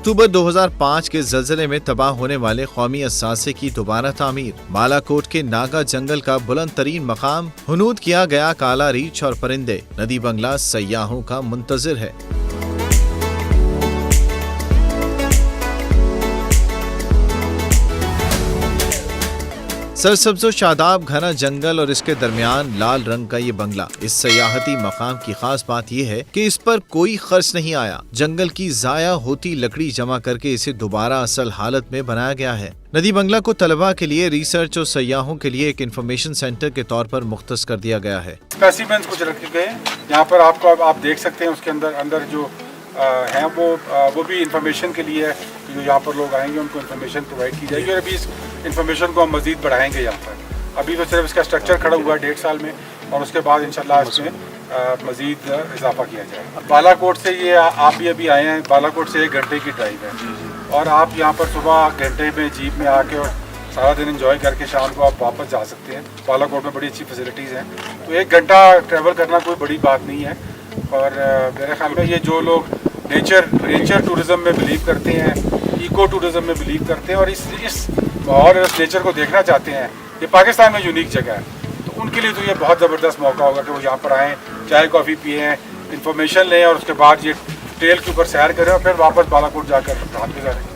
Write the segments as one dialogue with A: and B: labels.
A: अक्टूबर 2005 के ज़लज़ले में तबाह होने वाले कौमी असासे की दोबारा तामीर। बालाकोट के नागा जंगल का बुलंद तरीन मकाम, हुनूद किया गया काला रीछ और परिंदे, नदी बंगला सयाहों का मुंतज़िर है। सरसब्ज़ो शादाब घना जंगल और इसके दरमियान लाल रंग का ये बंगला। इस सयाहती मकाम की खास बात यह है कि इस पर कोई खर्च नहीं आया। जंगल की ज़ाया होती लकड़ी जमा करके इसे दोबारा असल हालत में बनाया गया है। नदी बंगला को तलबा के लिए, रिसर्च और सयाहों के लिए एक इंफॉर्मेशन सेंटर के तौर पर मुख्तस कर दिया गया है।
B: स्पेसिमेंस कुछ रखे गए यहाँ पर, आपको आप देख सकते हैं। उसके अंदर जो हैं वो भी इंफॉर्मेशन के लिए है कि जो यहाँ पर लोग आएंगे उनको इंफॉर्मेशन प्रोवाइड की जाएगी। और अभी इस इंफॉर्मेशन को हम मज़ीद बढ़ाएंगे यहाँ पर। अभी तो सिर्फ इसका स्ट्रक्चर खड़ा हुआ है 1.5 साल में, और उसके बाद इंशाल्लाह इसमें मज़ीद इजाफा किया जाएगा। बालाकोट से ये आप भी अभी आए हैं, बालाकोट से 1 घंटे की ड्राइव है, और आप यहाँ पर सुबह घंटे में जीप में आके और सारा दिन एंजॉय करके शाम को आप वापस जा सकते हैं। बालाकोट में बड़ी अच्छी फैसिलिटीज़ हैं, तो 1 घंटा ट्रैवल करना कोई बड़ी बात नहीं है। और मेरे ख्याल में ये जो लोग नेचर टूरिज़म में बिलीव करते हैं, इको टूरिज़म में बिलीव करते हैं, और इस और इस नेचर को देखना चाहते हैं, ये पाकिस्तान में यूनिक जगह है, तो उनके लिए तो ये बहुत ज़बरदस्त मौका होगा कि वो यहाँ पर आएँ, चाय कॉफ़ी पिएँ, इन्फॉर्मेशन लें, और उसके बाद ये ट्रेल के ऊपर सैर करें और फिर वापस बालाकोट जाकर रात गुजारें।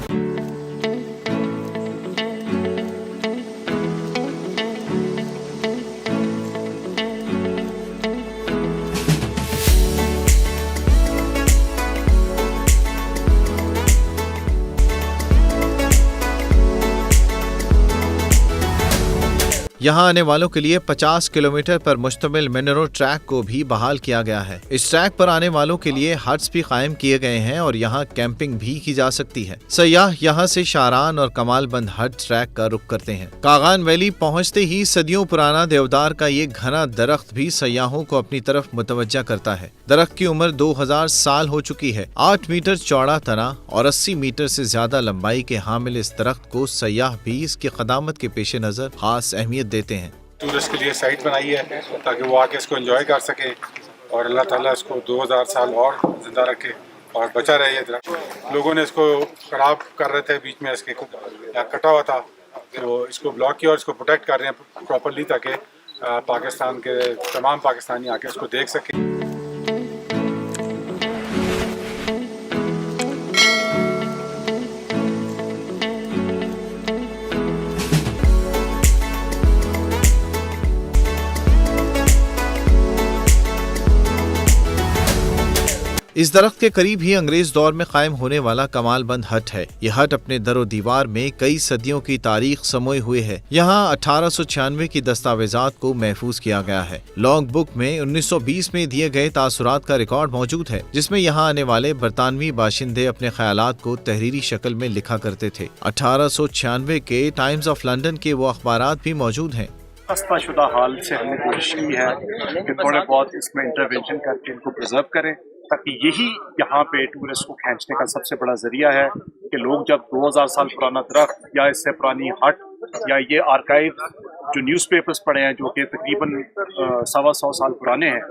A: यहाँ आने वालों के लिए 50 किलोमीटर पर मुश्तमिल मिनरो ट्रैक को भी बहाल किया गया है। इस ट्रैक पर आने वालों के लिए हट्स भी कायम किए गए हैं और यहाँ कैंपिंग भी की जा सकती है। सयाह यहाँ से शारान और कमालबंद हट ट्रैक का रुख करते हैं। कागान वैली पहुँचते ही सदियों पुराना देवदार का ये घना दरख्त भी सयाहों को अपनी तरफ मुतवज्जा करता है। दरख्त की उम्र 2000 साल हो चुकी है। 8 मीटर चौड़ा तना और 80 मीटर से ज्यादा लंबाई के हामिल इस दरख्त को सयाह भी इसकी क़दामत के पेश नज़र खास अहमियत देते हैं।
B: टूरिस्ट के लिए साइट बनाई है ताकि वो आके इसको एंजॉय कर सके, और अल्लाह ताला इसको 2000 साल और ज़िंदा रखे और बचा रहे। ये दरख्त लोगों ने इसको ख़राब कर रहे थे, बीच में इसके कटा हुआ था, तो इसको ब्लॉक किया और इसको प्रोटेक्ट कर रहे हैं प्रॉपरली, ताकि पाकिस्तान के तमाम पाकिस्तानी आके इसको देख सकें।
A: इस दरख्त के करीब ही अंग्रेज दौर में कायम होने वाला कमालबंद हट है। यह हट अपने दरो दीवार में कई सदियों की तारीख समोए हुए है। यहाँ 1896 की दस्तावेजात को महफूज किया गया है। लॉन्ग बुक में 1920 में दिए गए तासुरात का रिकॉर्ड मौजूद है, जिसमें यहाँ आने वाले बरतानवी बाशिंदे अपने ख्यालात को तहरीरी शक्ल में लिखा करते थे। 1896 के टाइम्स ऑफ लंदन के वो अखबारात भी मौजूद हैं।
C: खस्ताशुदा हाल से हमने कोशिश की है कि थोड़े बहुत इसमें इंटरवेंशन करके इनको प्रिजर्व करें, ताकि यही यहाँ पे टूरिस्ट को खींचने का सबसे बड़ा जरिया है कि लोग जब 2000 साल पुराना दरख्त या इससे पुरानी हट या ये आर्काइव जो न्यूज़पेपर्स पड़े हैं जो कि तकरीबन 125 साल पुराने हैं,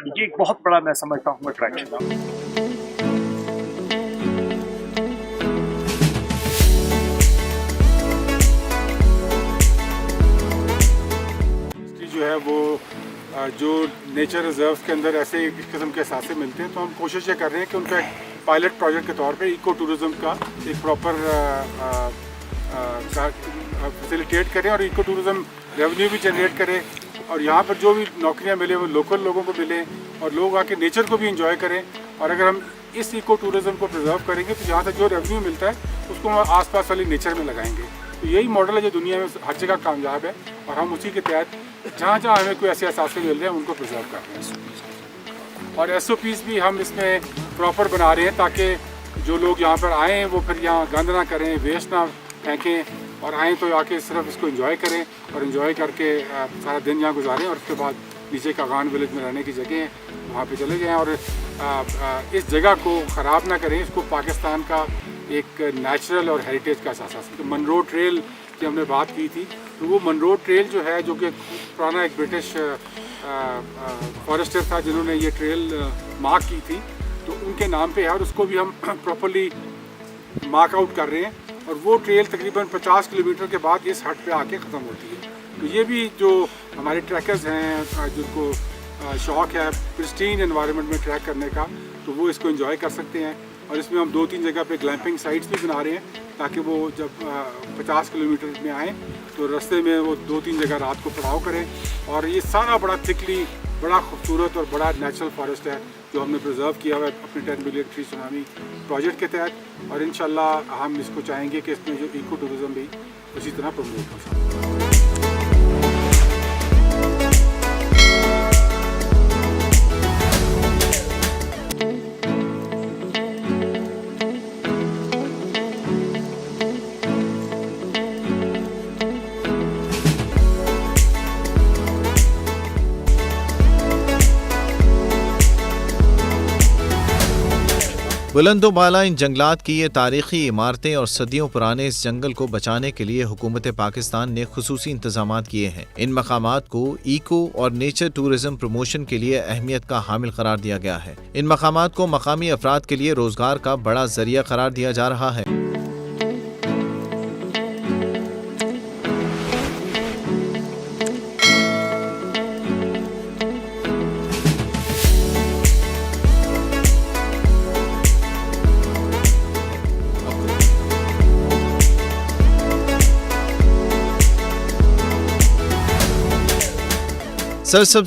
C: ये एक बहुत बड़ा मैं समझता हूँ अट्रैक्शन है।
B: जो है वो जो नेचर रिजर्व्स के अंदर ऐसे इस किस्म के एहसास मिलते हैं, तो हम कोशिश ये कर रहे हैं कि उनका एक पायलट प्रोजेक्ट के तौर पे इको टूरिज़म का एक प्रॉपर फैसिलिटेट करें, और इको टूरिज़म रेवेन्यू भी जनरेट करें, और यहाँ पर जो भी नौकरियाँ मिले वो लोकल लोगों को मिलें, और लोग आके नेचर को भी इंजॉय करें। और अगर हम इस इको टूरिज़म को प्रिजर्व करेंगे तो यहाँ से जो रेवेन्यू मिलता है उसको हम आस पास वाली नेचर में लगाएंगे। तो यही मॉडल है जो दुनिया में हर जगह कामयाब है, और हम उसी के तहत जहाँ जहाँ हमें कोई ऐसे एहसास मिल रहे हैं उनको प्रिजर्व कर रहे हैं। और SOPs भी हम इसमें प्रॉपर बना रहे हैं ताकि जो लोग यहाँ पर आएँ वो फिर यहाँ गंद ना करें, वेस्ट ना फेंकें, और आएँ तो आके सिर्फ इसको एंजॉय करें, और एंजॉय करके सारा दिन यहाँ गुजारें, और उसके बाद नीचे कागान विलेज में रहने की जगह वहाँ पे चले जाएँ, और इस जगह को ख़राब ना करें। इसको पाकिस्तान का एक नेचुरल और हेरिटेज का एहसास है। तो मनरो ट्रेल की हमने बात की थी, तो वो मनरो ट्रेल जो है, जो कि पुराना एक ब्रिटिश फॉरेस्टर था जिन्होंने ये ट्रेल मार्क की थी, तो उनके नाम पे है, और उसको भी हम प्रॉपरली मार्क आउट कर रहे हैं और वो ट्रेल तकरीबन 50 किलोमीटर के बाद इस हट पे आके ख़त्म होती है। तो ये भी जो हमारे ट्रैकर्स हैं जिनको शौक़ है प्रिस्टीन एनवायरनमेंट में ट्रैक करने का, तो वो इसको एंजॉय कर सकते हैं। और इसमें हम 2-3 जगह पे ग्लैम्पिंग साइट्स भी बना रहे हैं ताकि वो जब 50 किलोमीटर में आएँ तो रास्ते में वो 2-3 जगह रात को पड़ाव करें। और ये सारा बड़ा थिकली बड़ा खूबसूरत और बड़ा नेचुरल फॉरेस्ट है जो हमने प्रिजर्व किया हुआ है अपने 10 बिलियन ट्री सुनामी प्रोजेक्ट के तहत। और इंशाल्लाह हम इसको चाहेंगे कि इसमें जो इको टूरिज़म भी उसी तरह प्रमोट हो सकता है।
A: बुलंदो बाला इन जंगलात की ये तारीखी इमारतें और सदियों पुराने इस जंगल को बचाने के लिए हुकूमत पाकिस्तान ने खुसूसी इंतजामात किए हैं। इन मकामात को इको और नेचर टूरिज्म प्रमोशन के लिए अहमियत का हामिल करार दिया गया है। इन मकामात को मकामी अफराद के लिए रोजगार का बड़ा जरिया करार दिया जा रहा है। सरसब्ज